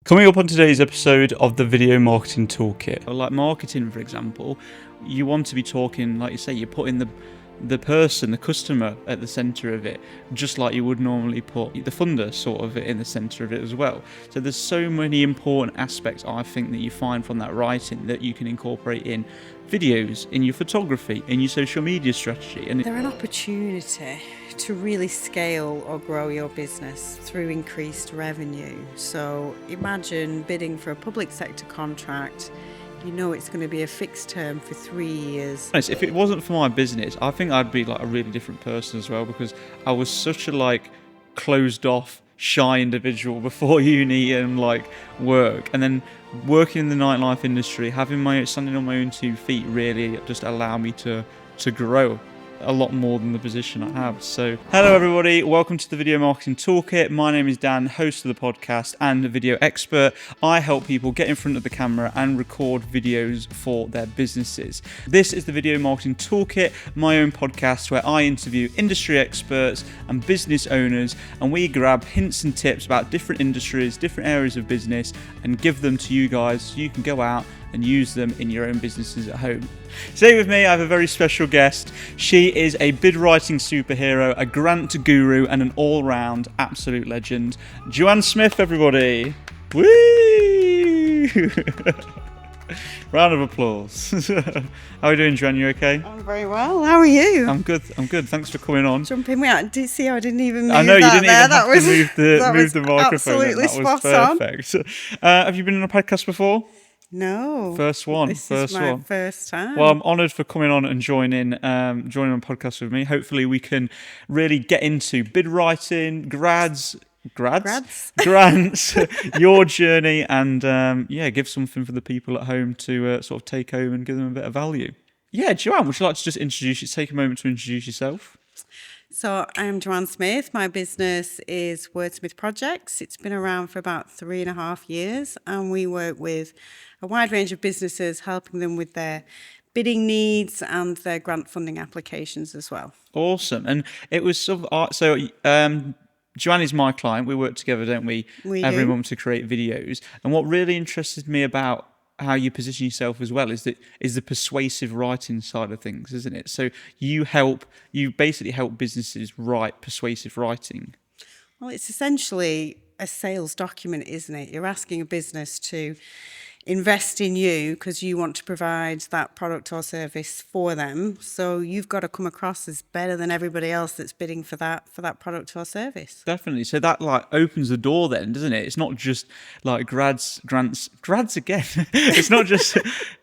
Coming up on today's episode of the Video Marketing Toolkit. Like marketing, for example, you want to be talking, like you say, you're putting the person, the customer at the centre of it, just like you would normally put the funder sort of in the centre of it as well. So there's so many important aspects, I think, that you find from that writing that you can incorporate in videos, in your photography, in your social media strategy. And they're an opportunity to really scale or grow your business through increased revenue. So imagine bidding for a public sector contract. You know it's going to be a fixed term for 3 years. If it wasn't for my business, I think I'd be like a really different person as well, because I was such a closed off, shy individual before uni and work, and then working in the nightlife industry, standing on my own 2 feet really just allowed me to grow a lot more than the position I have. So hello everybody, welcome to the Video Marketing Toolkit. My name is Dan, host of the podcast and a video expert. I help people get in front of the camera and record videos for their businesses. This is the Video Marketing Toolkit, my own podcast where I interview industry experts and business owners, and we grab hints and tips about different industries, different areas of business, and give them to you guys so you can go out and use them in your own businesses at home. Today with me, I have a very special guest. She is a bid writing superhero, a grant guru, and an all-round absolute legend. Joanne Smith, everybody. Woo! Round of applause. How are you doing, Joanne? You okay? I'm very well. How are you? I'm good. Thanks for coming on. Jumping me out. Did you see how I didn't even move I know, you didn't there? even have to move the microphone. Absolutely That was perfect. Have you been on a podcast before? No. First one. This is my first time. Well, I'm honoured for coming on and joining on a podcast with me. Hopefully we can really get into bid writing, grants, your journey, and give something for the people at home to sort of take home and give them a bit of value. Yeah, Joanne, would you like to just take a moment to introduce yourself? So I'm Joanne Smith. My business is Wordsmith Projects. It's been around for about 3.5 years, and we work with a wide range of businesses, helping them with their bidding needs and their grant funding applications as well. Awesome. And it was Joanne is my client. We work together, don't we? Every month to create videos. And what really interested me about how you position yourself as well is the persuasive writing side of things, isn't it? So you basically help businesses write persuasive writing. Well, it's essentially a sales document, isn't it? You're asking a business to invest in you because you want to provide that product or service for them. So you've got to come across as better than everybody else that's bidding for that product or service. Definitely. So that opens the door then, doesn't it? It's not just grants again. It's not just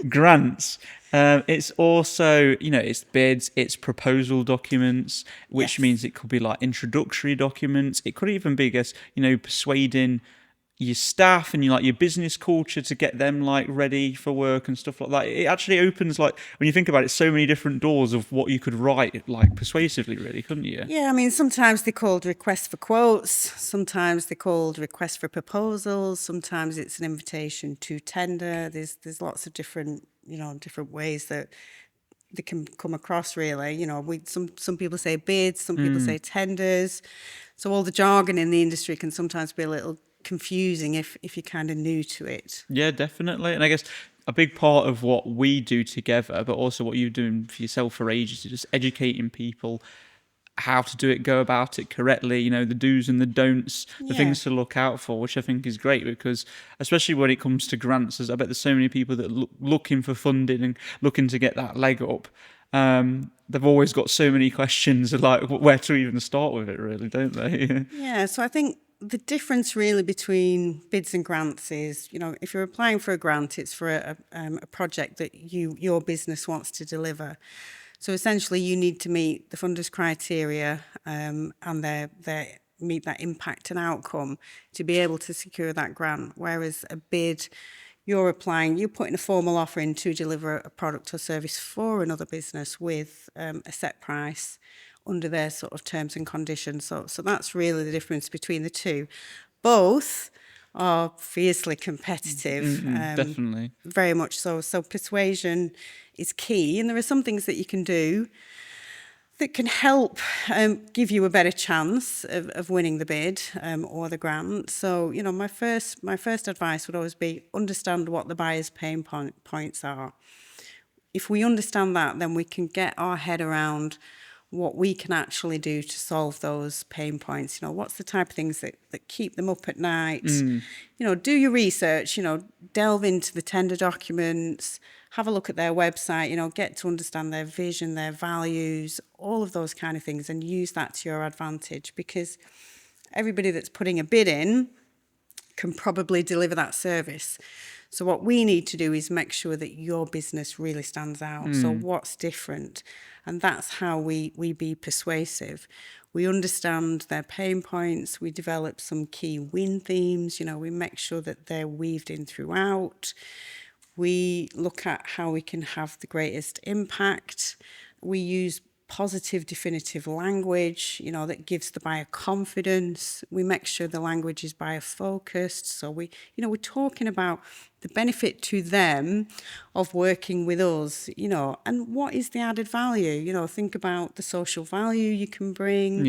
grants. It's also, it's bids, it's proposal documents, which means it could be introductory documents. It could even be, persuading your staff and your business culture to get them ready for work and stuff like that. It actually opens when you think about it, so many different doors of what you could write persuasively, really, couldn't you? Yeah, I mean, sometimes they're called requests for quotes, sometimes they're called requests for proposals, sometimes it's an invitation to tender. There's lots of different different ways that they can come across, really. Some people say bids, some people say tenders. So all the jargon in the industry can sometimes be a little confusing if you're kind of new to it. Yeah, definitely. And I guess a big part of what we do together, but also what you're doing for yourself for ages, is just educating people how to do it, go about it correctly, the do's and the don'ts, the things to look out for, which I think is great, because especially when it comes to grants, I bet there's so many people that looking for funding and looking to get that leg up. They've always got so many questions where to even start with it, really, don't they? Yeah, so I think the difference really between bids and grants is, if you're applying for a grant, it's for a project that your business wants to deliver. So essentially, you need to meet the funder's criteria and they meet that impact and outcome to be able to secure that grant. Whereas a bid, you're putting a formal offer in to deliver a product or service for another business with a set price under their sort of terms and conditions. So that's really the difference between the two. Both are fiercely competitive. Definitely. Very much so. So persuasion is key. And there are some things that you can do that can help give you a better chance of winning the bid or the grant. So, my first advice would always be understand what the buyer's pain points are. If we understand that, then we can get our head around what we can actually do to solve those pain points. What's the type of things that keep them up at night? Do your research, delve into the tender documents, have a look at their website, get to understand their vision, their values, all of those kind of things, and use that to your advantage, because everybody that's putting a bid in can probably deliver that service. So what we need to do is make sure that your business really stands out. So what's different? And that's how we be persuasive. We understand their pain points. We develop some key win themes. We make sure that they're weaved in throughout. We look at how we can have the greatest impact. We use positive, definitive language, that gives the buyer confidence. We make sure the language is buyer focused. So we're talking about the benefit to them of working with us, and what is the added value? Think about the social value you can bring,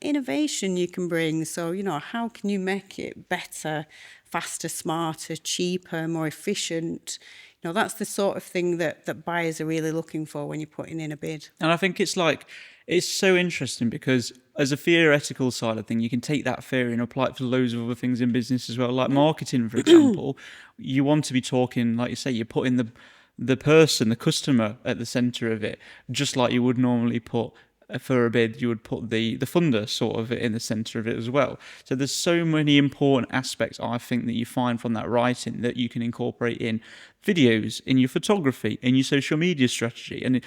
innovation you can bring. So, how can you make it better, faster, smarter, cheaper, more efficient? That's the sort of thing that buyers are really looking for when you're putting in a bid. And I think it's so interesting because as a theoretical side of thing, you can take that theory and apply it to loads of other things in business as well. Like marketing, for example, you want to be talking, like you say, you're putting the person, the customer at the center of it, just like you would normally put for a bid, you would put the funder sort of in the center of it as well. So there's so many important aspects, I think, that you find from that writing that you can incorporate in videos, in your photography, in your social media strategy. And it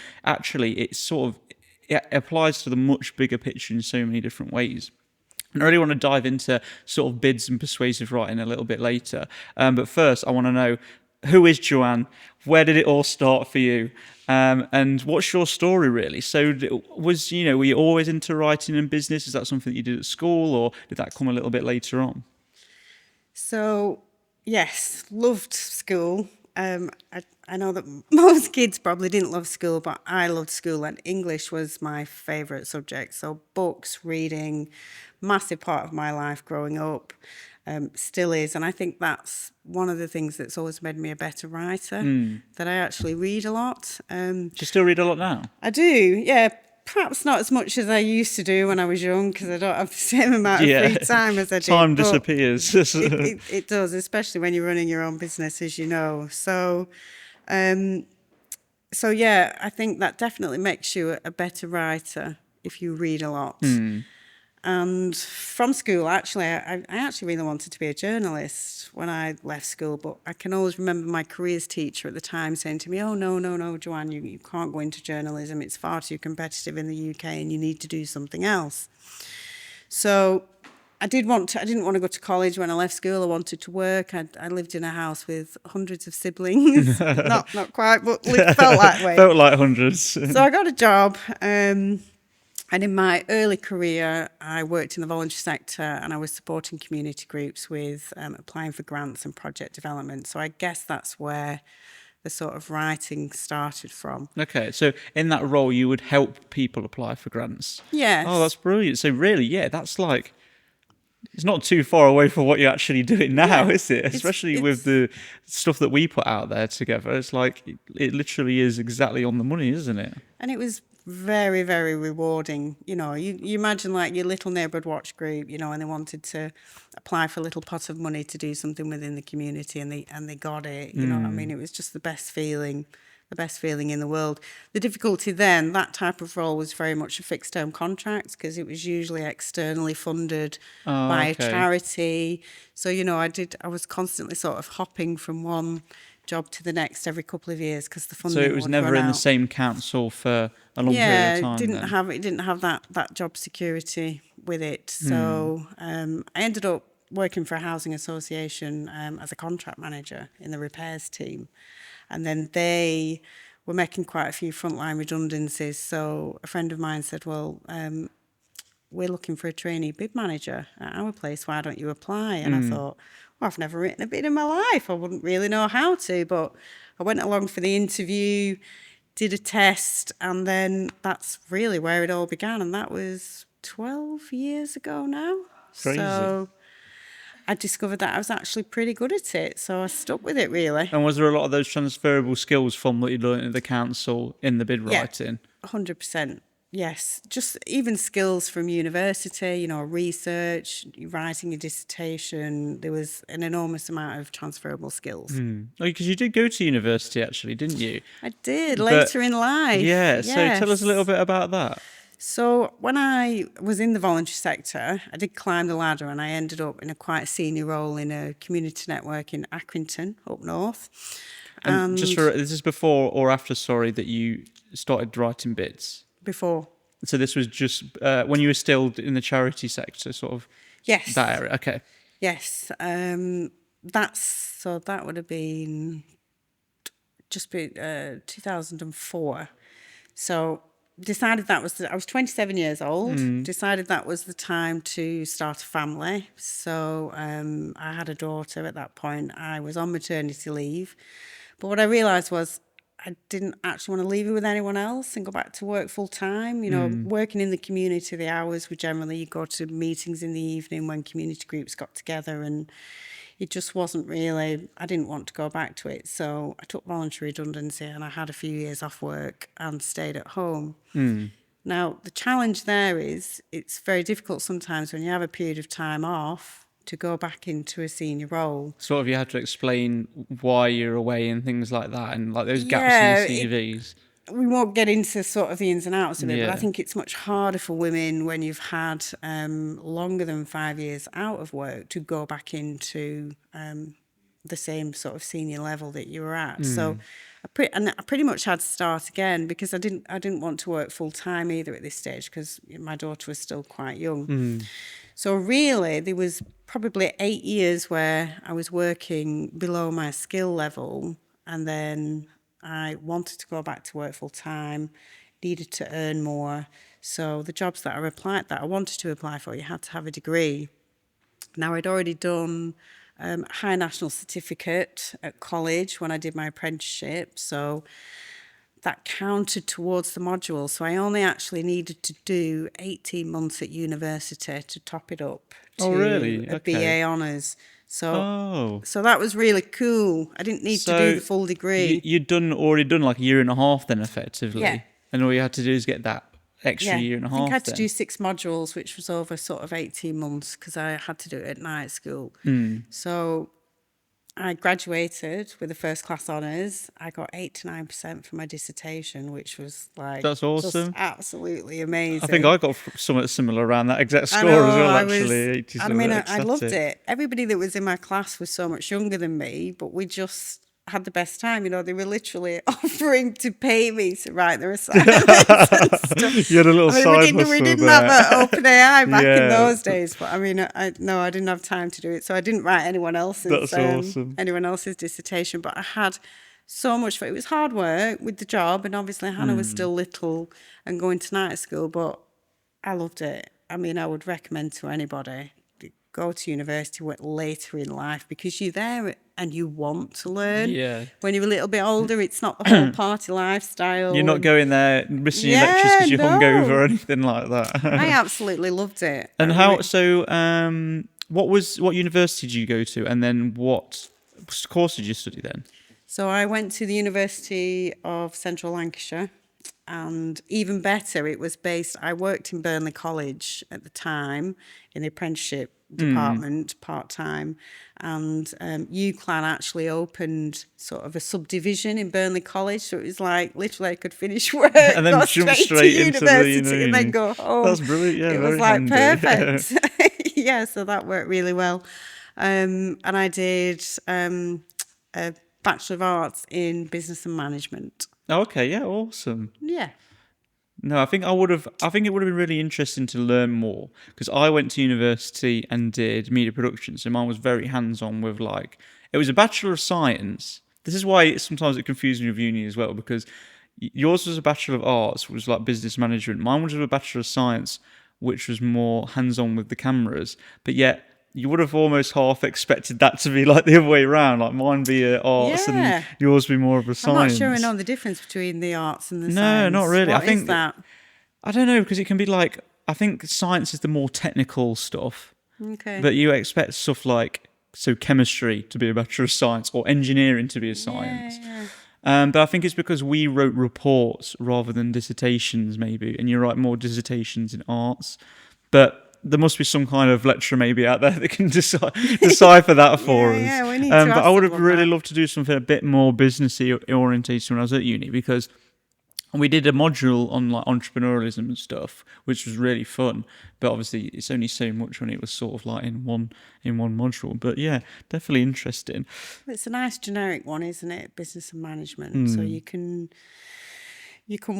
applies to the much bigger picture in so many different ways. And I really want to dive into sort of bids and persuasive writing a little bit later. But first, I want to know, who is Joanne? Where did it all start for you? And what's your story, really? So were you always into writing and business? Is that something that you did at school, or did that come a little bit later on? So, yes, loved school. I know that most kids probably didn't love school, but I loved school, and English was my favourite subject. So books, reading, massive part of my life growing up, still is. And I think that's one of the things that's always made me a better writer, that I actually read a lot. Do you still read a lot now? I do, yeah. Perhaps not as much as I used to do when I was young, because I don't have the same amount of free time as I did. Time disappears. It does, especially when you're running your own business, as you know. So yeah, I think that definitely makes you a better writer if you read a lot. And from school, actually, I actually really wanted to be a journalist when I left school, but I can always remember my careers teacher at the time saying to me, "Oh, no, Joanne, you can't go into journalism. It's far too competitive in the UK and you need to do something else." So I didn't want to go to college when I left school. I wanted to work. I lived in a house with hundreds of siblings. not quite, but it felt that way. Felt like hundreds. So I got a job. And in my early career, I worked in the voluntary sector, and I was supporting community groups with applying for grants and project development. So I guess that's where the sort of writing started from. Okay, so in that role, you would help people apply for grants? Yes. Oh, that's brilliant. So really, that's like, it's not too far away from what you're actually doing now, is it? Especially with the stuff that we put out there together. It's like, it literally is exactly on the money, isn't it? And it was very, very rewarding. You imagine like your little neighbourhood watch group, and they wanted to apply for a little pot of money to do something within the community, and they got it. You know what I mean? It was just the best feeling in the world. The difficulty then, that type of role was very much a fixed term contract, because it was usually externally funded by a charity. So, I was constantly sort of hopping from one job to the next every couple of years, because the funding So it was never in the same council for a long period of time. It didn't have that job security with it. So I ended up working for a housing association as a contract manager in the repairs team, and then they were making quite a few frontline redundancies. So a friend of mine said, "Well, we're looking for a trainee bid manager at our place. Why don't you apply?" And I thought, well, I've never written a bid in my life. I wouldn't really know how to, but I went along for the interview. did a test, and then that's really where it all began. And that was 12 years ago now. Crazy. So I discovered that I was actually pretty good at it. So I stuck with it, really. And was there a lot of those transferable skills from what you learned at the council in the bid writing? 100%. Yes, just even skills from university, research, writing a dissertation. There was an enormous amount of transferable skills. Because you did go to university, actually, didn't you? I did, later in life. Yeah, so tell us a little bit about that. So when I was in the voluntary sector, I did climb the ladder, and I ended up in a quite senior role in a community network in Accrington, up north. And this is before or after, that you started writing bids? Before. So this was just when you were still in the charity sector, sort of? Yes. That area, okay. Yes. That would have been just 2004. So decided I was 27 years old, decided that was the time to start a family. So I had a daughter at that point. I was on maternity leave. But what I realised was I didn't actually want to leave it with anyone else and go back to work full time. Working in the community, the hours were generally, you go to meetings in the evening when community groups got together, and it just wasn't really, I didn't want to go back to it. So I took voluntary redundancy, and I had a few years off work and stayed at home. Now, the challenge there is it's very difficult sometimes when you have a period of time off to go back into a senior role. Sort of you had to explain why you're away and things like that, and like those gaps in the CVs. We won't get into sort of the ins and outs of it, but I think it's much harder for women when you've had longer than 5 years out of work to go back into the same sort of senior level that you were at. So I pretty much had to start again, because I didn't want to work full time either at this stage, because my daughter was still quite young. So really, there was probably 8 years where I was working below my skill level, and then I wanted to go back to work full time, needed to earn more. So the jobs that I wanted to apply for, you had to have a degree. Now, I'd already done a high national certificate at college when I did my apprenticeship, so that counted towards the module. So I only actually needed to do 18 months at university to top it up to a BA honours. So that was really cool. I didn't need to do the full degree. You'd already done like a year and a half then, effectively. Yeah. And all you had to do is get that extra year and a half. I think I had to do 6 modules, which was over sort of 18 months, because I had to do it at night school. So I graduated with a first class honours. I got 8 to 9% for my dissertation, which was that's awesome. Just absolutely amazing. I think I got something similar around that exact score as well, actually. I loved it. Everybody that was in my class was so much younger than me, but we just had the best time. They were literally offering to pay me to write their assignments and stuff. You had a little side hustle. We didn't have an OpenAI back in those days, but I didn't have time to do it, so I didn't write anyone else's dissertation. But I had so much fun. It was hard work with the job, and obviously Hannah was still little and going to night school, but I loved it. I would recommend to anybody, go to university later in life, because you're there and you want to learn. Yeah. When you're a little bit older, it's not the whole party lifestyle. You're not going there missing your lectures because you're hungover or anything like that. I absolutely loved it. And what university did you go to, and then what course did you study then? So I went to the University of Central Lancashire, and even better, I worked in Burnley College at the time in the apprenticeship department part-time, and UCLan actually opened sort of a subdivision in Burnley College, so it was like literally I could finish work and then jump straight into university and then go home. That's brilliant. Yeah, it was like handy. Perfect. Yeah, so that worked really well. And I did a Bachelor of Arts in Business and Management. Okay, yeah, awesome. Yeah. No, I think it would have been really interesting to learn more, because I went to university and did media production, so mine was very hands-on with it was a Bachelor of Science. This is why sometimes it confused me with uni as well, because yours was a Bachelor of Arts, which was like business management. Mine was a Bachelor of Science, which was more hands-on with the cameras, but yet you would have almost half expected that to be like the other way around, like mine be arts Yeah. and yours be more of a I'm science. not sure I know the difference between the arts and the No, science. not really. What I think is that? I don't know, because it can be like, I think science is the more technical stuff, Okay. but you expect stuff like, so chemistry to be a Bachelor of Science or engineering to be a science. Yeah. But I think it's because we wrote reports rather than dissertations, maybe, and you write more dissertations in arts. But there must be some kind of lecturer maybe out there that can decipher that for us. Yeah, we need to But ask I would have someone really that. loved to do something a bit more businessy orientated when I was at uni, because we did a module on like entrepreneurialism and stuff, which was really fun. But obviously, it's only so much when it was sort of like in one module. But yeah, definitely interesting. It's a nice generic one, isn't it? Business and management. So you can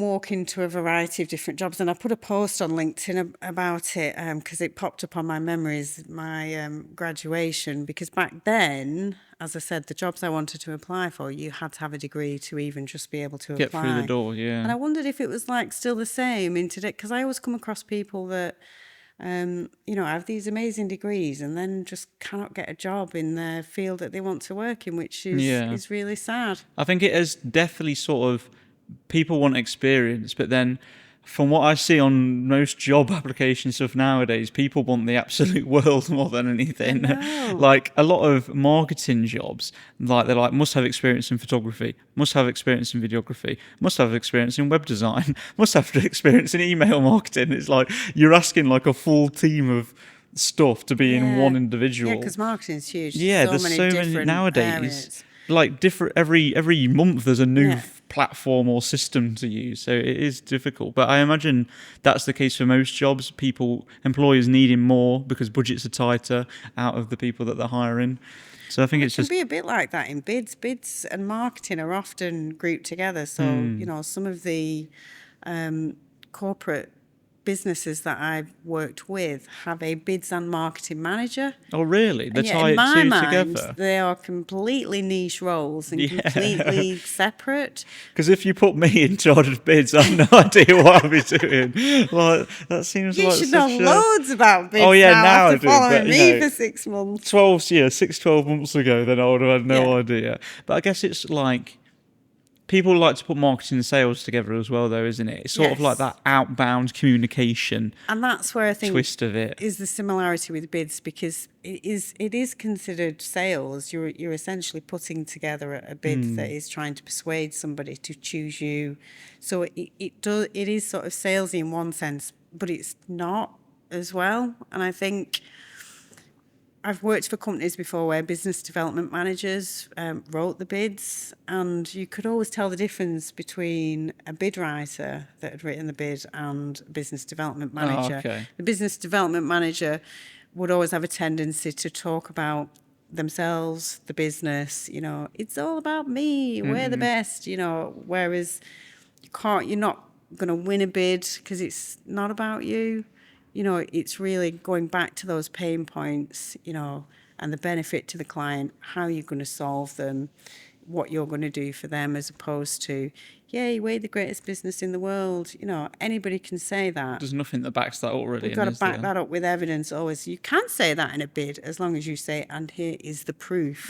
walk into a variety of different jobs. And I put a post on LinkedIn about it because it popped up on my memories, my graduation. Because back then, as I said, the jobs I wanted to apply for, you had to have a degree to even just be able to Get apply. through the door, yeah. And I wondered if it was like still the same in today, because I always come across people that, have these amazing degrees and then just cannot get a job in the field that they want to work in, which is really sad. I think it has definitely sort of, people want experience, but then from what I see on most job application stuff nowadays, people want the absolute world more than anything. Like a lot of marketing jobs, like they're like, must have experience in photography, must have experience in videography, must have experience in web design, must have experience in email marketing. It's like you're asking like a full team of stuff to be in one individual. Yeah, because marketing's huge. Yeah, there's so many nowadays. Areas. Like different every month, there's a new platform or system to use, so it is difficult. But I imagine that's the case for most jobs. Employers needing more because budgets are tighter out of the people that they're hiring. So I think it can be a bit like that in bids. Bids and marketing are often grouped together. So some of the corporate businesses that I've worked with have a bids and marketing manager. Oh, really? They tie in my it mind, together? They are completely niche roles and completely separate. Because if you put me in charge of bids, I have no idea what I'll be doing. Like, that seems You like should know loads about bids. Oh, yeah, now I after do, following but, me for 6 months. 12 months ago, then I would have had no idea. But I guess it's like, people like to put marketing and sales together as well, though, isn't it? It's sort of like that outbound communication. And that's where I think twist of it is the similarity with bids, because it is considered sales. You're essentially putting together a bid that is trying to persuade somebody to choose you. So it is sort of salesy in one sense, but it's not as well. And I think I've worked for companies before where business development managers wrote the bids, and you could always tell the difference between a bid writer that had written the bid and a business development manager. The business development manager would always have a tendency to talk about themselves, the business, it's all about me, we're the best, whereas you're not going to win a bid because it's not about you. It's really going back to those pain points, and the benefit to the client, how you're going to solve them, what you're going to do for them, as opposed to, yay, we're the greatest business in the world. Anybody can say that. There's nothing that backs that up, really. You've got to back that up with evidence always. You can say that in a bid as long as you say, and here is the proof.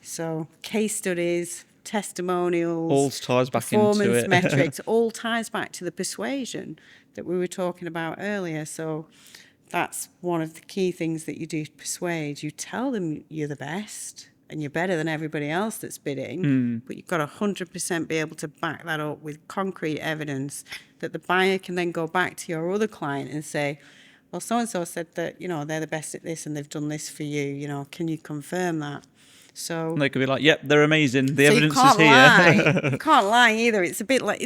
So case studies, testimonials, all ties back performance into it. metrics, all ties back to the persuasion that we were talking about earlier. So that's one of the key things that you do to persuade. You tell them you're the best and you're better than everybody else that's bidding, but you've got to 100% be able to back that up with concrete evidence that the buyer can then go back to your other client and say, well, so-and-so said that, they're the best at this and they've done this for you, can you confirm that? So they could be like, "Yep, they're amazing. The evidence is here." Lie. You can't lie either. It's a bit like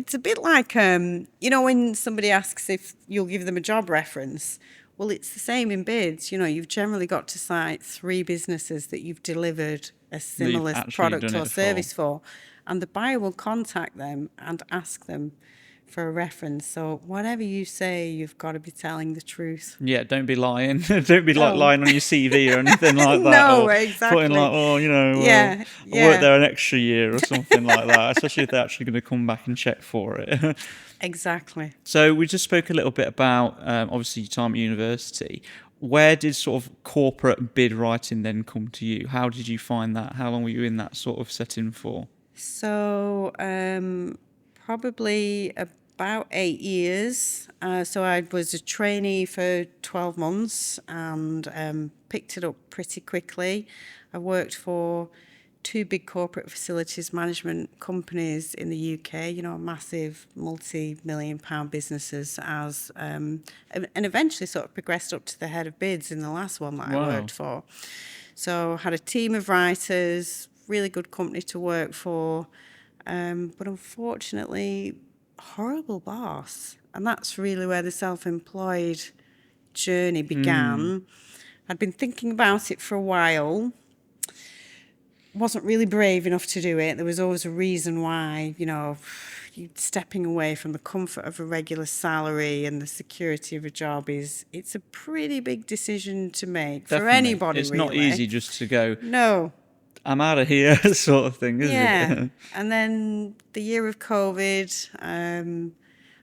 when somebody asks if you'll give them a job reference. Well, it's the same in bids. You've generally got to cite 3 businesses that you've delivered a similar product or service for, and the buyer will contact them and ask them for a reference. So whatever you say, you've got to be telling the truth. Yeah, don't be lying. Don't be like lying on your CV or anything like that. No, or exactly. Putting like, I worked there an extra year or something like that, especially if they're actually going to come back and check for it. Exactly. So we just spoke a little bit about, obviously, your time at university. where did sort of corporate bid writing then come to you? How did you find that? How long were you in that sort of setting for? So probably about 8 years. So I was a trainee for 12 months and picked it up pretty quickly. I worked for two big corporate facilities management companies in the UK, massive multi-million pound businesses and eventually sort of progressed up to the head of bids in the last one that I Wow. worked for. So had a team of writers, really good company to work for, but unfortunately, horrible boss. And that's really where the self-employed journey began. I'd been thinking about it for a while. Wasn't really brave enough to do it. There was always a reason why, you stepping away from the comfort of a regular salary and the security of a job it's a pretty big decision to make for Definitely. anybody, It's really. not easy just to go, No. I'm out of here, sort of thing, is Yeah. it? And then the year of COVID,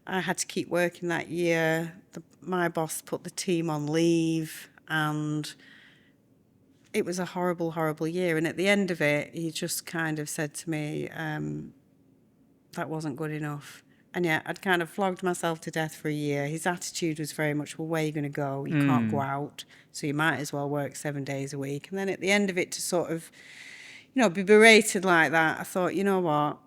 I had to keep working that year. My boss put the team on leave, and it was a horrible, horrible year. And at the end of it, he just kind of said to me, that wasn't good enough. And yeah, I'd kind of flogged myself to death for a year. His attitude was very much, well, where are you going to go? You can't go out, so you might as well work 7 days a week. And then at the end of it, to sort of, be berated like that, I thought, you know what,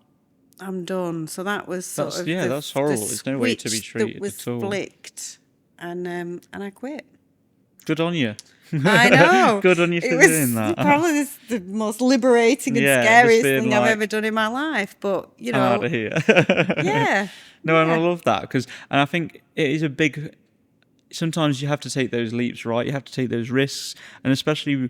I'm done. So that was sort of That's horrible. the There's no way to be switch treated that was at all. flicked, and I quit. Good on you. I know. Good on you for doing that. Probably the most liberating and Yeah, just scariest being thing I've like, ever done in my life. But, I'm out of here. yeah. No, and I yeah. love that and I think it is a big. Sometimes you have to take those leaps, right? You have to take those risks, and especially,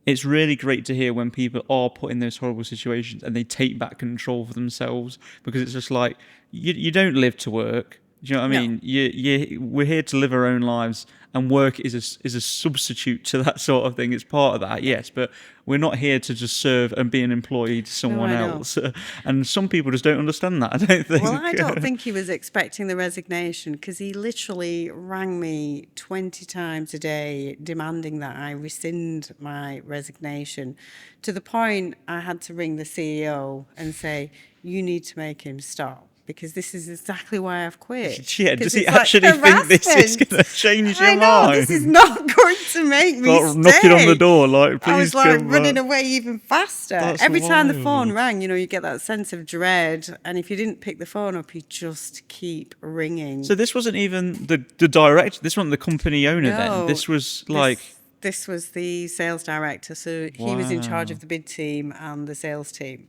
it's really great to hear when people are put in those horrible situations and they take back control for themselves, because it's just like you don't live to work. Do you know what I mean? We're here to live our own lives, and work is a substitute to that sort of thing. It's part of that, yes, but we're not here to just serve and be an employee to someone else. And some people just don't understand that, I don't think. Well, I don't think he was expecting the resignation, because he literally rang me 20 times a day demanding that I rescind my resignation, to the point I had to ring the CEO and say, you need to make him stop, because this is exactly why I've quit. Yeah, does he actually think this is going to change your mind? I know, this is not going to make me stay. Knocking on the door, like, please I was like come running back. away even faster. That's Every time the wild. phone rang, you get that sense of dread. And if you didn't pick the phone up, he'd just keep ringing. So this wasn't even the director, this wasn't the company owner then? This was like... This was the sales director. So he was in charge of the bid team and the sales team.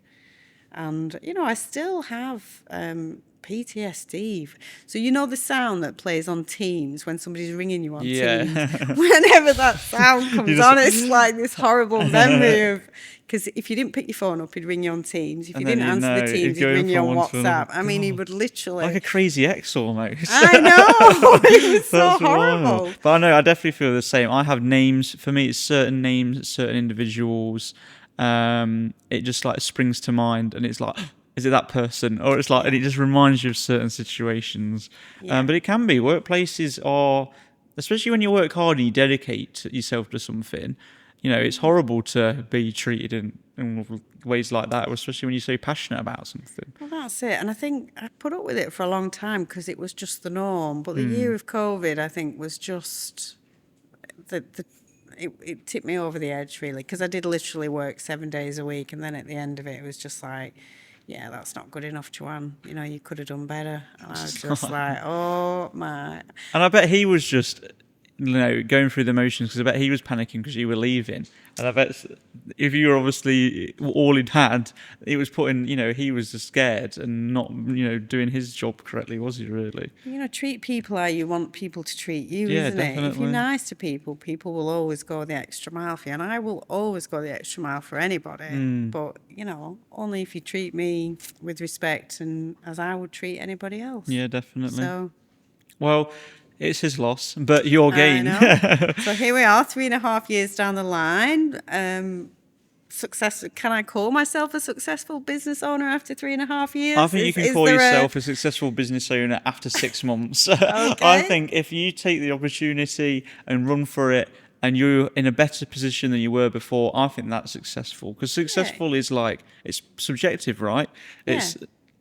And, I still have PTSD. So the sound that plays on Teams when somebody's ringing you on Teams? Whenever that sound comes on, it's like this horrible memory of... Because if you didn't pick your phone up, he'd ring you on Teams. If you didn't answer the Teams, he'd ring you on WhatsApp. I mean, he would literally... Like a crazy ex almost. I know! It was so horrible. Wild. But I know, I definitely feel the same. I have names. For me, it's certain names, certain individuals. It just like springs to mind, and it's like, is it that person? Or it's like, and it just reminds you of certain situations. But it can be. Workplaces are, especially when you work hard and you dedicate yourself to something, it's horrible to be treated in ways like that, especially when you're so passionate about something. Well, that's it. And I think I put up with it for a long time because it was just the norm. But the year of COVID, I think, was just it tipped me over the edge, really, because I did literally work 7 days a week. And then at the end of it, it was just like, yeah, that's not good enough, Joanne. You could have done better. And I was just like, oh, my. And I bet he was just, going through the motions, because I bet he was panicking because you were leaving. And I bet if you were obviously all he'd had, it was putting, he was just scared and not, doing his job correctly, was he really? Treat people how you want people to treat you, Yeah, isn't definitely. it? If you're nice to people, people will always go the extra mile for you. And I will always go the extra mile for anybody. But, only if you treat me with respect and as I would treat anybody else. Yeah, definitely. So, well, it's his loss, but your gain. I know. So here we are, 3.5 years down the line. successful? Can I call myself a successful business owner after 3.5 years? I think you can call yourself a successful business owner after 6 months. I Okay. think if you take the opportunity and run for it, and you're in a better position than you were before, I think that's successful. Because successful is like, it's subjective, right? Yeah.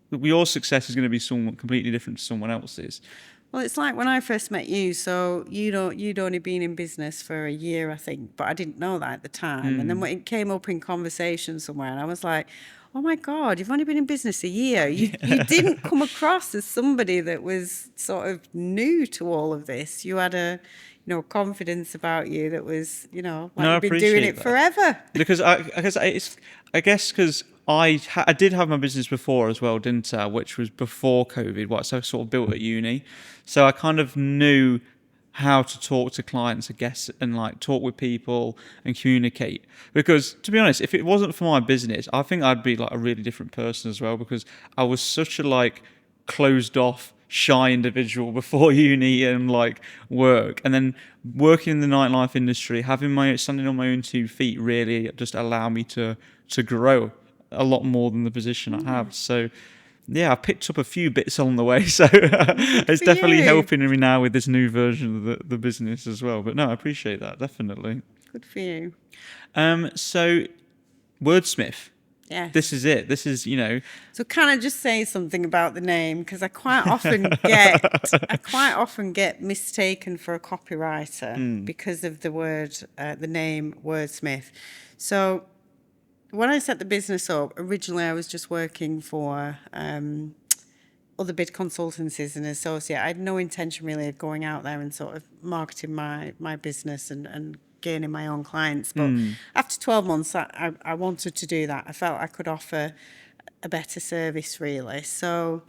Your success is going to be somewhat completely different to someone else's. Well, it's like when I first met you. So you'd only been in business for a year, I think, but I didn't know that at the time. And then when it came up in conversation somewhere, and I was like, "Oh my God, you've only been in business a year. You didn't come across as somebody that was sort of new to all of this. You had a confidence about you that was like No, I you've been doing appreciate it that. forever." Because I guess because I did have my business before as well, didn't I? Which was before COVID, what so I sort of built at uni, so I kind of knew how to talk to clients, I guess, and like talk with people and communicate. Because to be honest, if it wasn't for my business, I think I'd be like a really different person as well. Because I was such a like closed off, shy individual before uni and like work, and then working in the nightlife industry, standing on my own 2 feet really just allowed me to grow a lot more than the position I have. So yeah, I picked up a few bits along the way, so it's for definitely you. helping me now with this new version of the business as well. But no, I appreciate that, definitely. Good for you. So wordsmith, Yes. this is it. This is, So can I just say something about the name? Because I quite often get mistaken for a copywriter because of the name wordsmith. So when I set the business up, originally I was just working for other bid consultancies and associate. I had no intention really of going out there and sort of marketing my business and gaining my own clients. But after 12 months, I wanted to do that. I felt I could offer a better service, really. So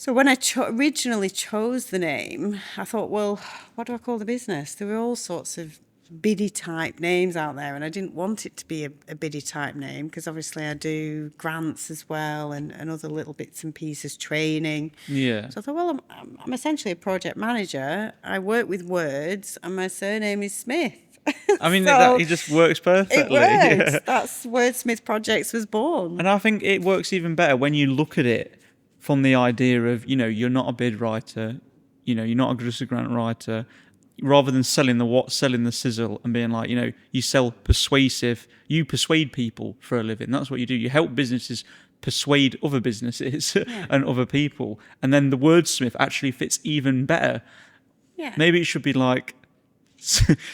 when I originally chose the name, I thought, well, what do I call the business? There were all sorts of biddy type names out there, and I didn't want it to be a biddy type name because obviously I do grants as well and other little bits and pieces, training. yeah. So I thought, well, I'm essentially a project manager. I work with words, and my surname is Smith. I mean, So it just works perfectly. it works. Yeah. That's Wordsmith Projects was born. And I think it works even better when you look at it from the idea of, you're not a bid writer, you're not just a grant writer, rather than selling the sizzle and being like, you persuade people for a living. That's what you do. You help businesses persuade other businesses and other people. And then the wordsmith actually fits even better. Yeah. Maybe it should be like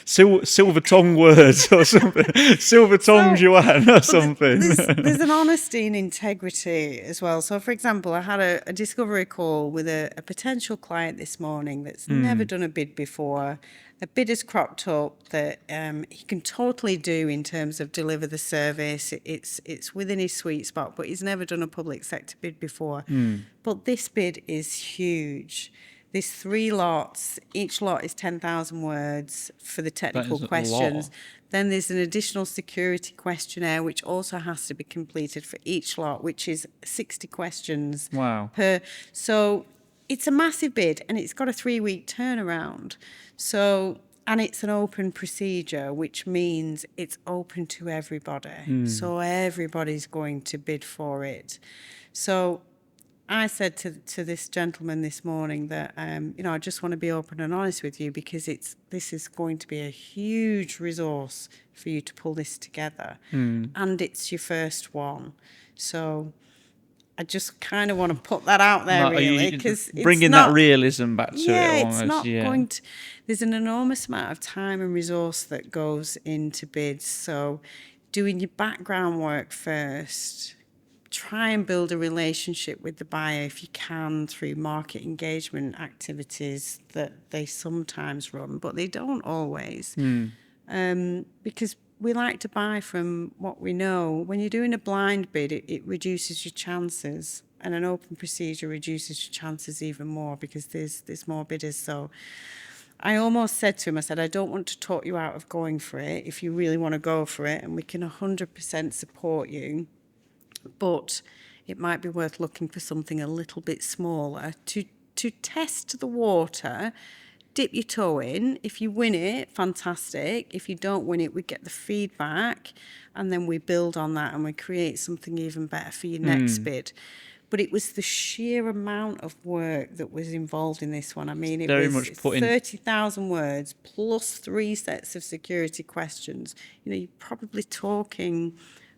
silver tongue words or something. Silver tongue Joanne or something. There's an honesty and integrity as well. So, for example, I had a discovery call with a potential client this morning that's never done a bid before. A bid has cropped up that he can totally do in terms of deliver the service. It's within his sweet spot, but he's never done a public sector bid before. But this bid is huge. There's 3 lots. Each lot is 10,000 words for the technical questions. Then there's an additional security questionnaire, which also has to be completed for each lot, which is 60 questions per. So it's a massive bid, and it's got a 3-week turnaround. So, and it's an open procedure, which means it's open to everybody. So everybody's going to bid for it. So I said to this gentleman this morning that, I just want to be open and honest with you because this is going to be a huge resource for you to pull this together. And it's your first one. So I just kind of want to put that out there, really, because bringing that realism back to it. Almost, it's not going to. There's an enormous amount of time and resource that goes into bids. So doing your background work first. Try and build a relationship with the buyer if you can through market engagement activities that they sometimes run, but they don't always. Because we like to buy from what we know. When you're doing a blind bid, it reduces your chances, and an open procedure reduces your chances even more because there's more bidders. So I almost said to him, I said, I don't want to talk you out of going for it if you really want to go for it, and we can 100% support you. But it might be worth looking for something a little bit smaller to test the water, dip your toe in. If you win it, fantastic. If you don't win it, we get the feedback, and then we build on that and we create something even better for your next bid. But it was the sheer amount of work that was involved in this one. I mean, it Very was much put in. 30,000 words plus 3 sets of security questions. You know, you're probably talking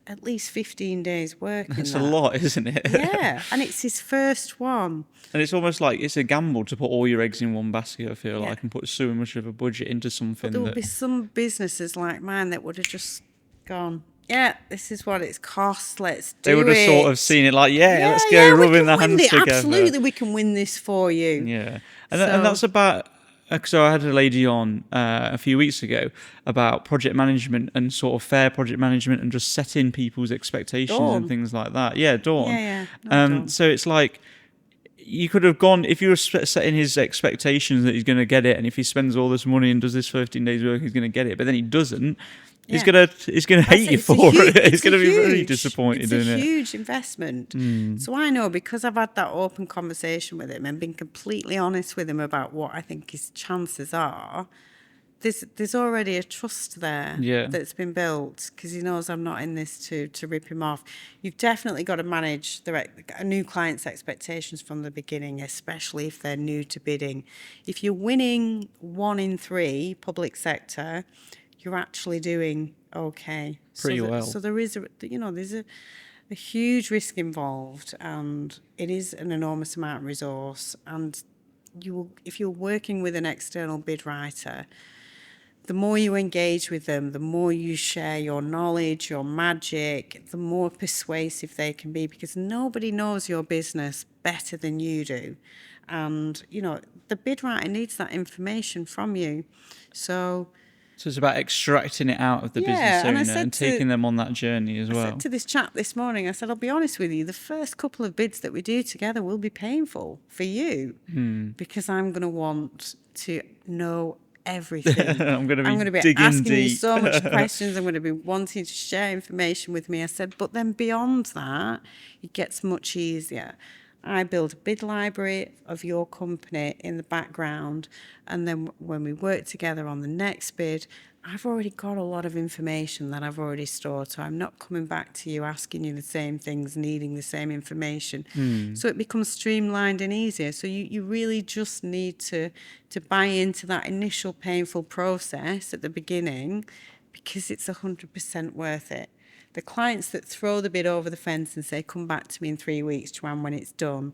at least 15 days work in That's that. a lot, isn't it? Yeah, and it's his first one. And it's almost like it's a gamble to put all your eggs in one basket, I feel Yeah. like, and put so much of a budget into something But there will that... be some businesses like mine that would have just gone, yeah, this is what it's cost, let's do it. They would have sort of seen it like, let's go we rubbing can their win hands it. together. Absolutely, we can win this for you. Yeah. And So- that's about... So I had a lady on a few weeks ago about project management and sort of fair project management and just setting people's expectations Dawn. and things like that. Yeah, Dawn. Yeah. No, Dawn. So it's like you could have gone, if you were setting his expectations that he's going to get it, and if he spends all this money and does this 15 days work, he's going to get it, but then he doesn't. He's Yeah. gonna hate you It's a for huge- it. He's it's a gonna be very huge- disappointed in It's a it. huge investment. So I know, because I've had that open conversation with him and been completely honest with him about what I think his chances are. There's already a trust there that's been built, because he knows I'm not in this to rip him off. You've definitely got to manage a new client's expectations from the beginning, especially if they're new to bidding. If you're winning 1 in 3 public sector, you're actually doing okay. Pretty well. So there is there's a huge risk involved, and it is an enormous amount of resource. And if you're working with an external bid writer, the more you engage with them, the more you share your knowledge, your magic, the more persuasive they can be, because nobody knows your business better than you do. And, the bid writer needs that information from you. So it's about extracting it out of the business owner and taking them on that journey as well. I said to this chap this morning, I said, I'll be honest with you, the first couple of bids that we do together will be painful for you, because I'm going to want to know everything. I'm going to be digging asking deep. you so much questions. I'm going to be wanting to share information with me. I said, but then beyond that, it gets much easier. I build a bid library of your company in the background, and then when we work together on the next bid, I've already got a lot of information that I've already stored, so I'm not coming back to you asking you the same things, needing the same information. So it becomes streamlined and easier. So you really just need to buy into that initial painful process at the beginning, because it's 100% worth it. The clients that throw the bid over the fence and say, come back to me in 3 weeks, Joanne, when it's done,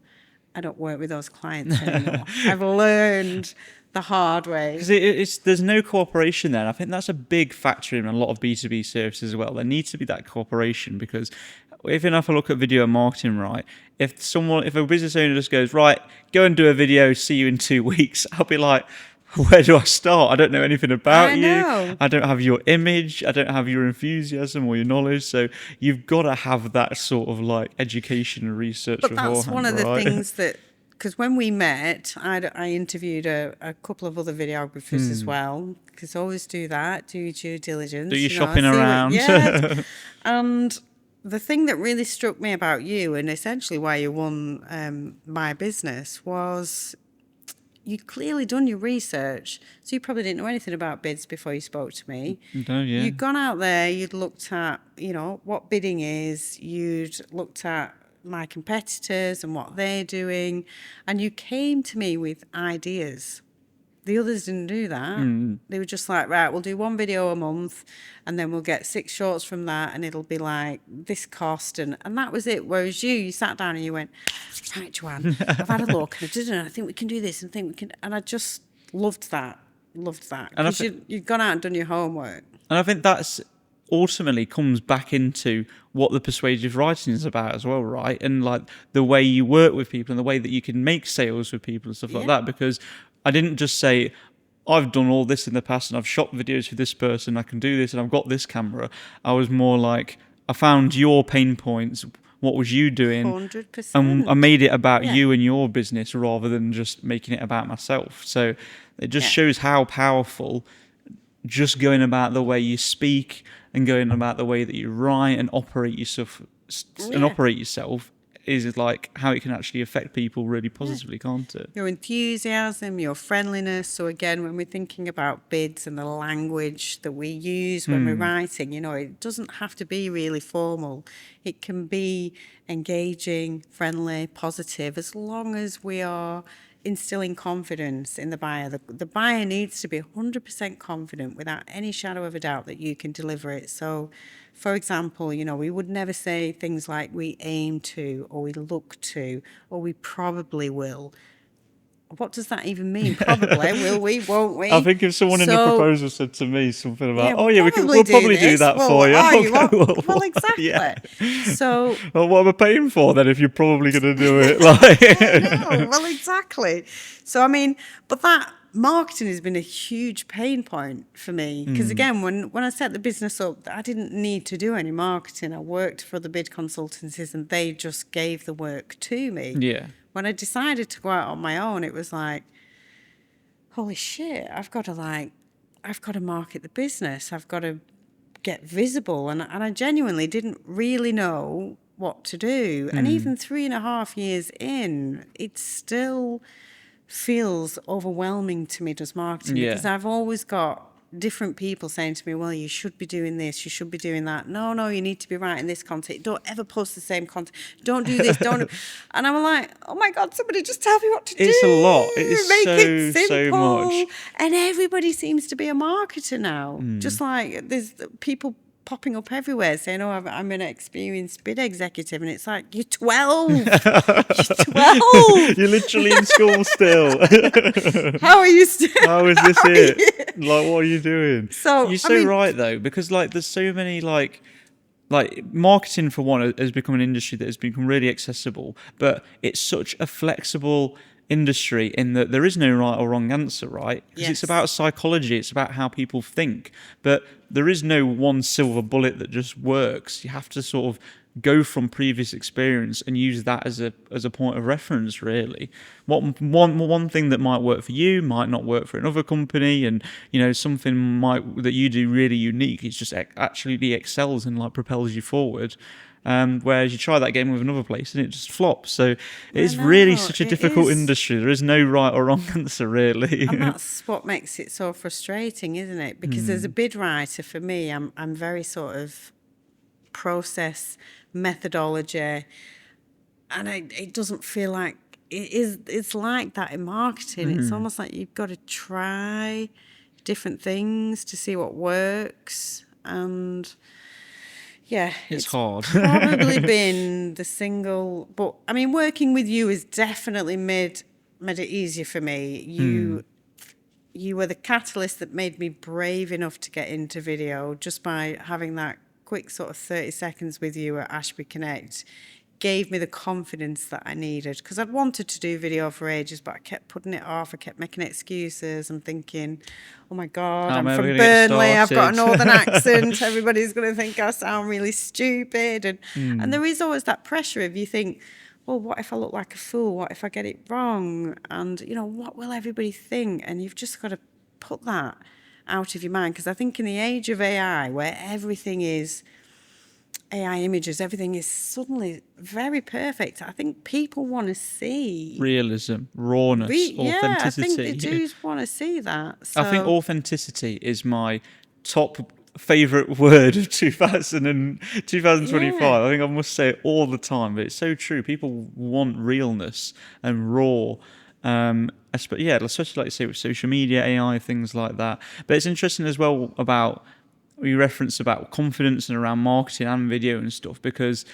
I don't work with those clients anymore. I've learned the hard way. Because there's no cooperation there. And I think that's a big factor in a lot of B2B services as well. There needs to be that cooperation, because if I look at video marketing, right, if a business owner just goes, right, go and do a video, see you in 2 weeks, I'll be like, where do I start? I don't know anything about you. I don't have your image. I don't have your enthusiasm or your knowledge. So you've got to have that sort of like education and research beforehand. But that's one of the right? things that, because when we met, I interviewed a couple of other videographers as well, because always do that, do your due diligence. Do your shopping around. And the thing that really struck me about you, and essentially why you won my business, was you'd clearly done your research. So you probably didn't know anything about bids before you spoke to me. No, yeah. You'd gone out there, you'd looked at, what bidding is, you'd looked at my competitors and what they're doing, and you came to me with ideas. The others didn't do that. They were just like, right, we'll do 1 video a month, and then we'll get 6 shorts from that, and it'll be like this cost, and that was it. Whereas you sat down and you went, right, Joanne, I've had a look, and I think we can do this, and I just loved that, because you'd gone out and done your homework. And I think that's ultimately comes back into what the persuasive writing is about as well, right? And like the way you work with people and the way that you can make sales with people and stuff like that, because I didn't just say, I've done all this in the past and I've shot videos for this person, I can do this and I've got this camera. I was more like, I found your pain points, what was you doing? 100%. And I made it about you and your business rather than just making it about myself. So it just shows how powerful just going about the way you speak and going about the way that you write and operate yourself is like how it can actually affect people really positively, can't it? Your enthusiasm, your friendliness. So again, when we're thinking about bids and the language that we use when we're writing, you know, it doesn't have to be really formal. It can be engaging, friendly, positive, as long as we are instilling confidence in the buyer. The buyer needs to be 100% confident without any shadow of a doubt that you can deliver it. So, for example, you know, we would never say things like we aim to, or we look to, or we probably will. What does that even mean? Probably, will we, won't we? I think if someone in the So, proposal said to me something about, yeah, oh yeah, we'll do probably do this. that Well, for you. are you? Okay, Well, exactly. Yeah. So, Well, what am I paying for then if you're probably going to do it? Like, I know. Well, exactly. So, I mean, but that marketing has been a huge pain point for me because again, when I set the business up, I didn't need to do any marketing. I worked for the bid consultancies and they just gave the work to me. Yeah. When I decided to go out on my own, it was like, holy shit, I've got to market the business. I've got to get visible. And I genuinely didn't really know what to do. And even 3.5 years in, it still feels overwhelming to me, does marketing, Yeah. because I've always got different people saying to me, well, you should be doing this, you should be doing that. No, you need to be writing this content. Don't ever post the same content. Don't do this, don't. And I'm like, oh my God, somebody just tell me what to do. It's a lot. It is Make it so simple. much. And everybody seems to be a marketer now. Just like there's people popping up everywhere saying, oh, I'm an experienced bid executive. And it's like, you're 12. You're 12. You're literally in school still. How are you still? How is this it? Like, what are you doing? So, You're so I mean, right though, because like there's so many like marketing for one has become an industry that has become really accessible, but it's such a flexible industry in that there is no right or wrong answer, right? Because it's Yes. about psychology, it's about how people think, but there is no one silver bullet that just works. You have to sort of go from previous experience and use that as a point of reference, really. One thing that might work for you might not work for another company, and you know, something that you do really unique, it just actually excels and like propels you forward. Whereas you try that game with another place and it just flops. So it's really such a difficult industry. There is no right or wrong answer, really. And that's what makes it so frustrating, isn't it? Because as a bid writer, for me, I'm very sort of process, methodology, and it doesn't feel like it is. It's like that in marketing. It's almost like you've got to try different things to see what works, and yeah, it's hard. Probably been the single, but I mean, working with you has definitely made it easier for me. You were the catalyst that made me brave enough to get into video, just by having that quick sort of 30 seconds with you at Ashby Connect. Gave me the confidence that I needed, because I'd wanted to do video for ages, but I kept putting it off. I kept making excuses and thinking, oh my God, I'm from Burnley, I've got a northern accent, everybody's going to think I sound really stupid. And there is always that pressure if you think, well, what if I look like a fool? What if I get it wrong? And, you know, what will everybody think? And you've just got to put that out of your mind, because I think in the age of AI, where everything is AI images, everything is suddenly very perfect, I think people want to see realism, rawness, authenticity. Yeah, I think they do want to see that. So, I think authenticity is my top favourite word of 2025. Yeah. I think I must say it all the time, but it's so true. People want realness and raw. Especially like you say with social media, AI, things like that. But it's interesting as well about, we reference about confidence and around marketing and video and stuff, because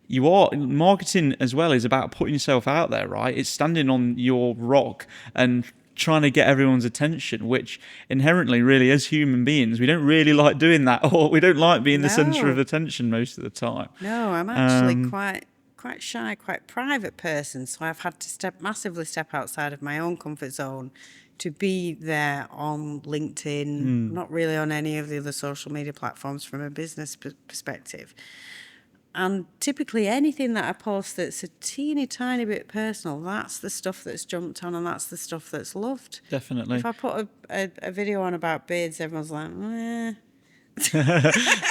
marketing as well is about putting yourself out there, right? It's standing on your rock and trying to get everyone's attention, which inherently, really, as human beings, we don't really like doing that, or we don't like being the centre of attention most of the time. No, I'm actually quite shy, quite private person, so I've had to massively step outside of my own comfort zone to be there on LinkedIn, not really on any of the other social media platforms from a business perspective. And typically anything that I post that's a teeny tiny bit personal, that's the stuff that's jumped on, and that's the stuff that's loved. Definitely. If I put a video on about bids, everyone's like,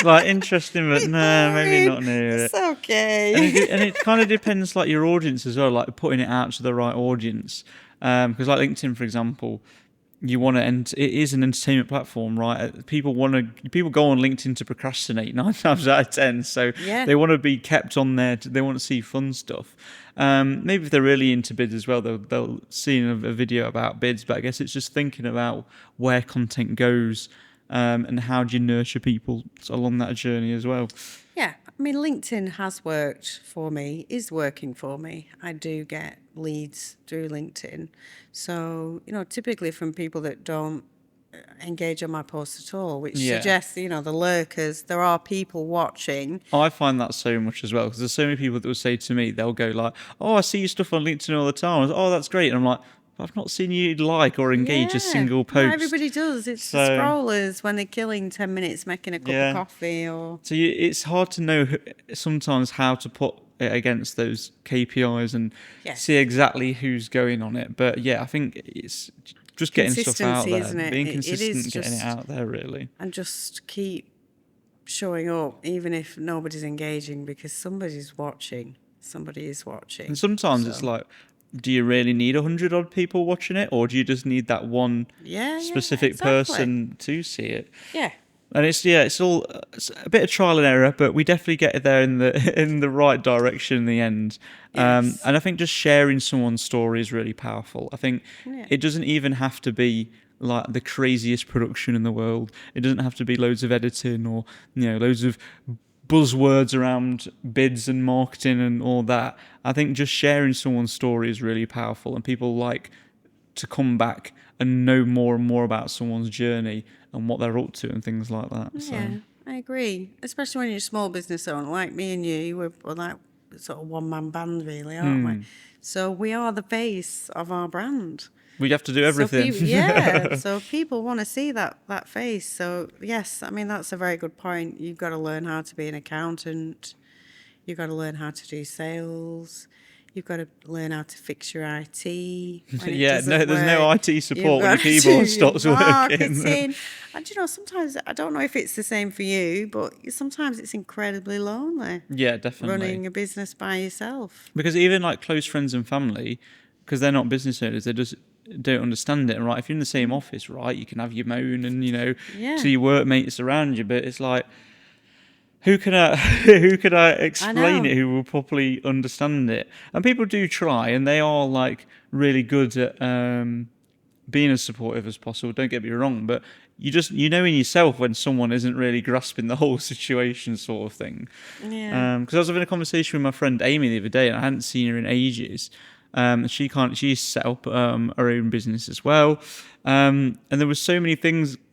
Like interesting, but Bit no, maybe boring. not near it. It's okay. And it kind of depends, like your audience as well, like putting it out to the right audience. Because like LinkedIn, for example, you want to, and it is an entertainment platform, right? People go on LinkedIn to procrastinate 9 times out of 10. So Yeah. they want to be kept on there. They want to see fun stuff. Maybe if they're really into bids as well, they'll see a video about bids. But I guess it's just thinking about where content goes. And how do you nurture people along that journey as well? Yeah, I mean, LinkedIn has worked for me, is working for me. I do get leads through LinkedIn. So, typically from people that don't engage on my posts at all, which Yeah. suggests, the lurkers, there are people watching. I find that so much as well, because there's so many people that will say to me, they'll go like, "Oh, I see your stuff on LinkedIn all the time." I was, "Oh, that's great." And I'm like, "I've not seen you like or engage a single Not post." everybody does. It's the So scrollers when they're killing 10 minutes making a cup of yeah, coffee or... so it's hard to know sometimes how to put it against those KPIs and Yes. see exactly who's going on it. But yeah, I think it's just getting stuff out Consistency, there, isn't it? being It consistent, is getting it just... out there really. And just keep showing up, even if nobody's engaging, because somebody's watching. Somebody is watching. And sometimes it's like, do you really need 100 odd people watching it, or do you just need that one specific exactly. person to see it? Yeah. And it's a bit of trial and error, but we definitely get there in the right direction in the end. Yes. And I think just sharing someone's story is really powerful. I think Yeah. it doesn't even have to be like the craziest production in the world. It doesn't have to be loads of editing or loads of buzzwords around bids and marketing and all that. I think just sharing someone's story is really powerful, and people like to come back and know more and more about someone's journey and what they're up to and things like that. Yeah, I agree. Especially when you're a small business owner like me and you, we're like sort of one-man band really, aren't we? So we are the face of our brand. We have to do everything. So people want to see that face. So yes, I mean, that's a very good point. You've got to learn how to be an accountant. You've got to learn how to do sales. You've got to learn how to fix your IT. There's no IT support when your keyboard stops marketing. working. And sometimes, I don't know if it's the same for you, but sometimes it's incredibly lonely. Yeah, definitely. Running a business by yourself. Because even like close friends and family, because they're not business owners, they just don't understand it. And right, if you're in the same office, right, you can have your moan and to your workmates around you, but it's like, who can I explain it who will properly understand it? And people do try, and they are like really good at being as supportive as possible. Don't get me wrong, but you know in yourself when someone isn't really grasping the whole situation, sort of thing. Yeah. Because I was having a conversation with my friend Amy the other day, and I hadn't seen her in ages. She's set up her own business as well. And there were so many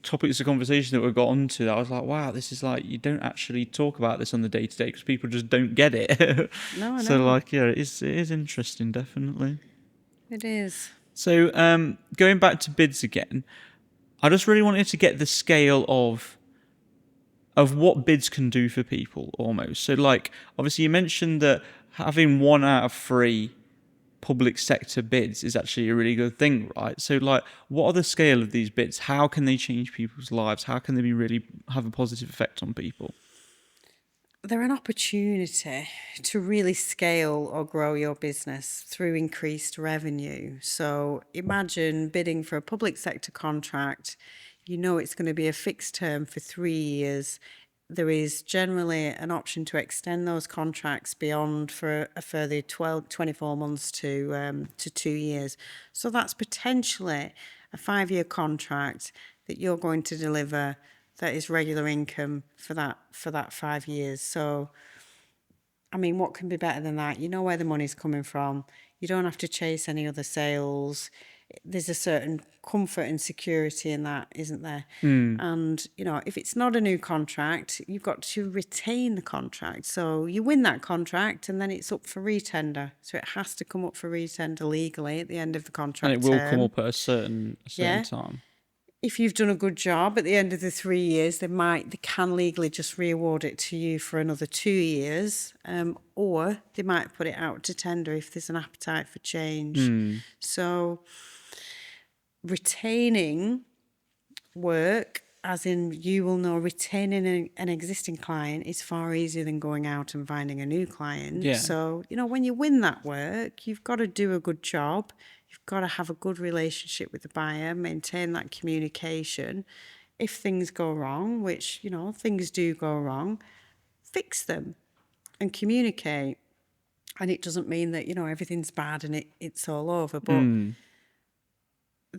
topics of conversation that we got onto that I was like, wow, this is like, you don't actually talk about this on the day to day because people just don't get it. No, I know. So like, yeah, it is interesting, definitely. It is. So going back to bids again, I just really wanted to get the scale of what bids can do for people almost. So like, obviously you mentioned that having 1 out of 3 public sector bids is actually a really good thing, right? So like, what are the scale of these bids? How can they change people's lives? How can they really have a positive effect on people? They're an opportunity to really scale or grow your business through increased revenue. So imagine bidding for a public sector contract. It's going to be a fixed term for 3 years. There is generally an option to extend those contracts beyond for a further 24 months to 2 years. So that's potentially a 5-year contract that you're going to deliver that is regular income for that 5 years. So, I mean, what can be better than that? You know where the money's coming from. You don't have to chase any other sales. There's a certain comfort and security in that, isn't there? And, if it's not a new contract, you've got to retain the contract. So you win that contract and then it's up for retender. So it has to come up for retender legally at the end of the contract And it will term. come up at a certain time. If you've done a good job at the end of the 3 years, they can legally just re-award it to you for another 2 years, or they might put it out to tender if there's an appetite for change. So retaining work as in you will know retaining an existing client is far easier than going out and finding a new client. Yeah. So, when you win that work, you've got to do a good job. You've got to have a good relationship with the buyer, maintain that communication. If things go wrong, which, things do go wrong, fix them and communicate. And it doesn't mean that, everything's bad and it's all over, but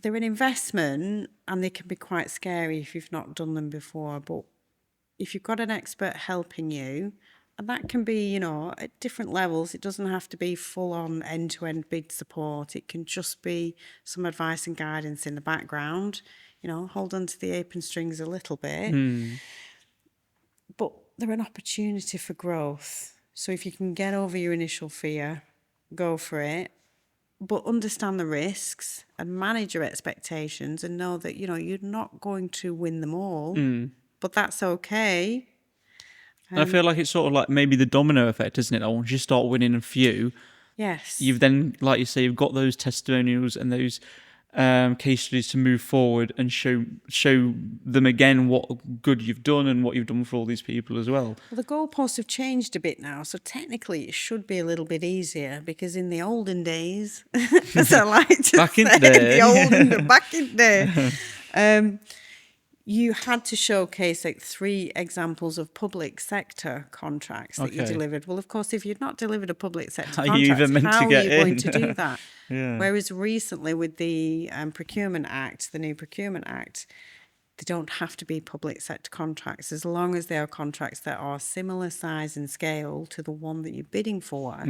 they're an investment and they can be quite scary if you've not done them before. But if you've got an expert helping you, and that can be, at different levels, it doesn't have to be full on end-to-end bid support. It can just be some advice and guidance in the background, hold on to the apron strings a little bit. But they're an opportunity for growth. So if you can get over your initial fear, go for it. But understand the risks and manage your expectations and know that, you're not going to win them all, but that's okay. And I feel like it's sort of like maybe the domino effect, isn't it? Like once you start winning a few, yes, you've then, like you say, you've got those testimonials and those case studies to move forward and show them again what good you've done and what you've done for all these people as well. Well, the goalposts have changed a bit now, so technically it should be a little bit easier because in the olden days, as I like to back say, in there. back in there, you had to showcase like 3 examples of public sector contracts that you delivered. Well, of course, if you'd not delivered a public sector contract, how are you going to do that? Yeah. Whereas recently with the Procurement Act, the new Procurement Act, they don't have to be public sector contracts as long as they are contracts that are similar size and scale to the one that you're bidding for.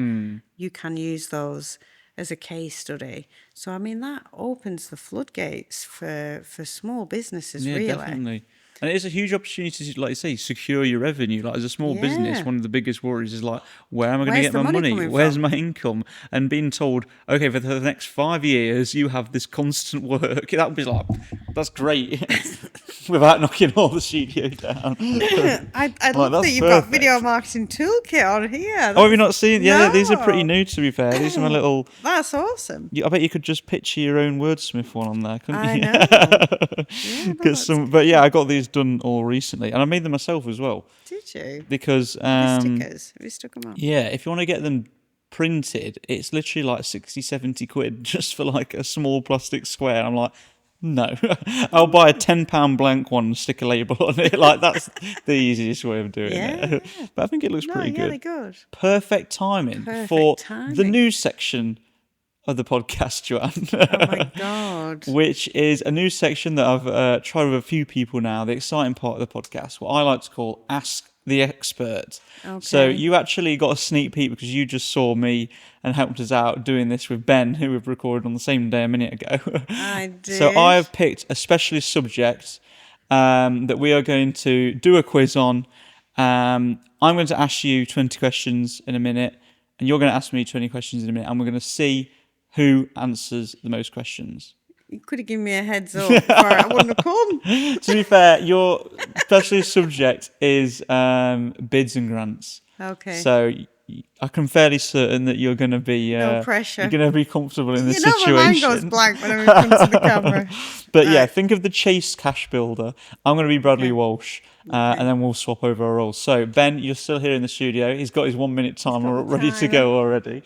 You can use those as a case study. So, I mean, that opens the floodgates for small businesses, really. Definitely. And it is a huge opportunity to, like you say, secure your revenue. Like as a small business, one of the biggest worries is like, where am I going to get my money? Where's my income? And being told, okay, for the next 5 years, you have this constant work. That would be like, that's great. Without knocking all the studio down. I love that you've got Video Marketing Toolkit on here. Have you not seen? Yeah, these are pretty new, to be fair. These are my little... That's awesome. I bet you could just picture your own wordsmith one on there, couldn't you? I know. But yeah, I got these done all recently, and I made them myself as well. Did you? Because stickers. Have you stuck them on? Yeah, if you want to get them printed, it's literally like 60-70 quid just for like a small plastic square. I'm like, no, I'll buy a £10 blank one and stick a label on it. Like that's the easiest way of doing it. But I think it looks pretty good. They're good. Perfect timing for the news section of the podcast, Joanne. Oh my God. Which is a news section that I've tried with a few people now, the exciting part of the podcast, what I like to call Ask the Expert. Okay. So you actually got a sneak peek because you just saw me and helped us out doing this with Ben, who we've recorded on the same day a minute ago. I did. So I have picked a specialist subject that we are going to do a quiz on. I'm going to ask you 20 questions in a minute, and you're going to ask me 20 questions in a minute, and we're going to see who answers the most questions. You could have given me a heads up before I wouldn't have come. To be fair, your specialist subject is bids and grants. Okay. So I can fairly certain that you're going to be no pressure. You're going to be comfortable in this situation. My mind goes blank when I'm in front of the camera. But yeah, think of the Chase Cash Builder. I'm going to be Bradley Walsh, and then we'll swap over our roles. So Ben, you're still here in the studio. He's got his 1 minute timer ready to go already.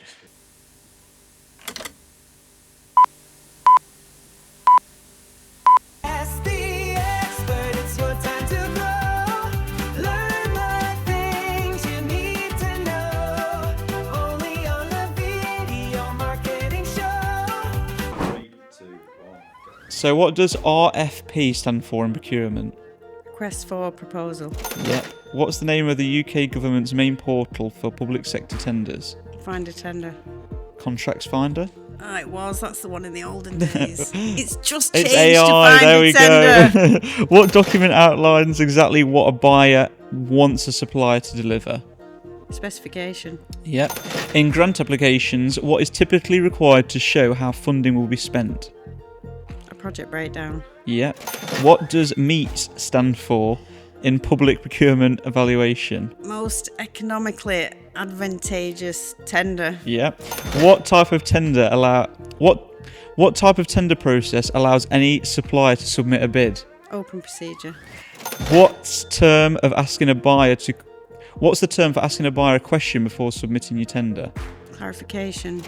So what does RFP stand for in procurement? Request for proposal. Yeah. What's the name of the UK government's main portal for public sector tenders? Find a tender. Contracts Finder? It was. That's the one in the olden days. It's just changed AI, to Find there a we Tender. Go. What document outlines exactly what a buyer wants a supplier to deliver? Specification. Yep. In grant applications, what is typically required to show how funding will be spent? A project breakdown. Yep. What does MEET stand for in public procurement evaluation? Most economically advantageous tender. Yep. What type of tender process allows any supplier to submit a bid? Open procedure. What's the term for asking a buyer a question before submitting your tender? Clarification.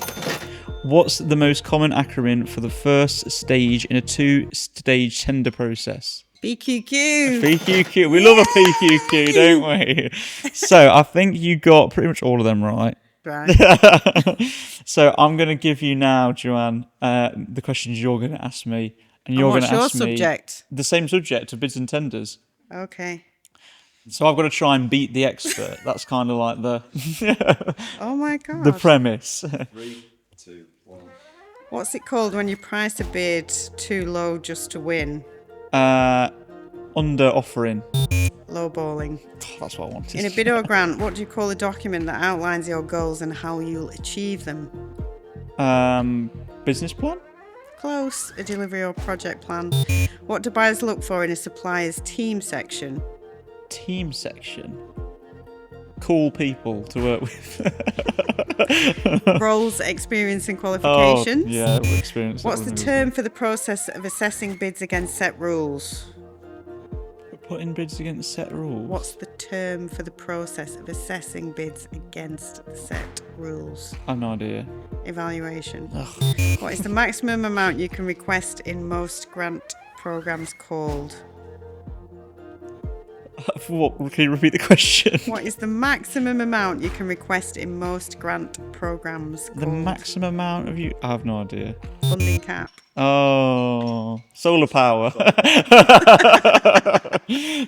What's the most common acronym for the first stage in a 2-stage tender process? PQQ. PQQ. We love a PQQ, don't we? So I think you got pretty much all of them right. Right. So I'm going to give you now, Joanne, the questions you're going to ask me. And you're going to ask me subject? the same subject of bids and tenders. Okay. So I've got to try and beat the expert. That's kind of like the Oh my God. the premise. 3, 2, 1. What's it called when you price a bid too low just to win? Under offering. Lowballing. That's what I wanted. In a bid or grant, what do you call a document that outlines your goals and how you'll achieve them? Business plan? Close. A delivery or project plan. What do buyers look for in a supplier's team section? Team section. Cool people to work with. Roles, experience and qualifications. Oh, yeah, experience. What's the term for the process of assessing bids against set rules? Putting bids against set rules. What's the term for the process of assessing bids against set rules? I have no idea. Evaluation. What is the maximum amount you can request in most grant programs called? What? Can you repeat the question? What is the maximum amount you can request in most grant programs called? The maximum amount of you? I have no idea. Funding cap. Oh, solar power.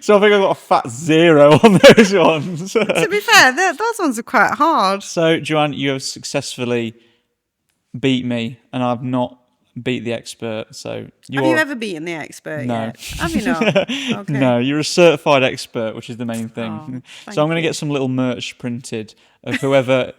So I think I've got a fat 0 on those ones. To be fair, those ones are quite hard. So, Joanne, you have successfully beat me, and I've not beat the expert. So Have you ever beaten the expert No. yet? Have you not? Okay. No, you're a certified expert, which is the main thing. Oh, so I'm going to thank get some little merch printed of whoever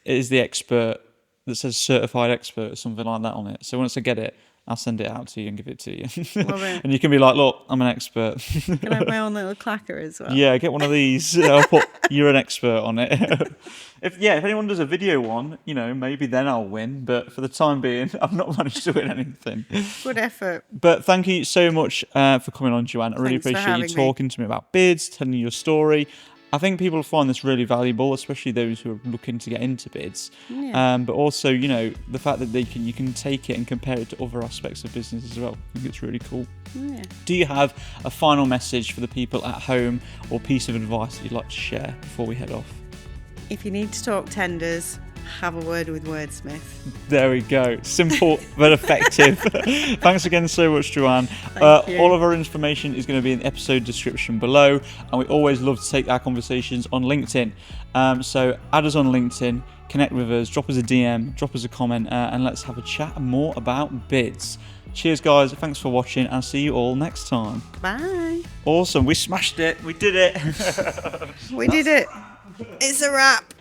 is the expert that says certified expert or something like that on it. So once I get it, I'll send it out to you and give it to you. Love it. And you can be like, look, I'm an expert. Can I have my own little clacker as well? Yeah, get one of these. I'll put you're an expert on it. If anyone does a video one, maybe then I'll win. But for the time being, I've not managed to win anything. Good effort. But thank you so much for coming on, Joanne. I really Thanks for appreciate you having me. talking to me about bids, telling your story. I think people find this really valuable, especially those who are looking to get into bids. Yeah. But also, the fact that you can take it and compare it to other aspects of business as well. I think it's really cool. Yeah. Do you have a final message for the people at home or piece of advice that you'd like to share before we head off? If you need to talk tenders, have a word with Wordsmith. There we go. Simple but effective. Thanks again so much, Joanne. Thank you. All of our information is going to be in the episode description below, and we always love to take our conversations on LinkedIn. So add us on LinkedIn, connect with us, drop us a DM, drop us a comment, and let's have a chat more about bids. Cheers, guys. Thanks for watching. I'll see you all next time. Bye. Awesome. We smashed it. We did it. We did it. It's a wrap.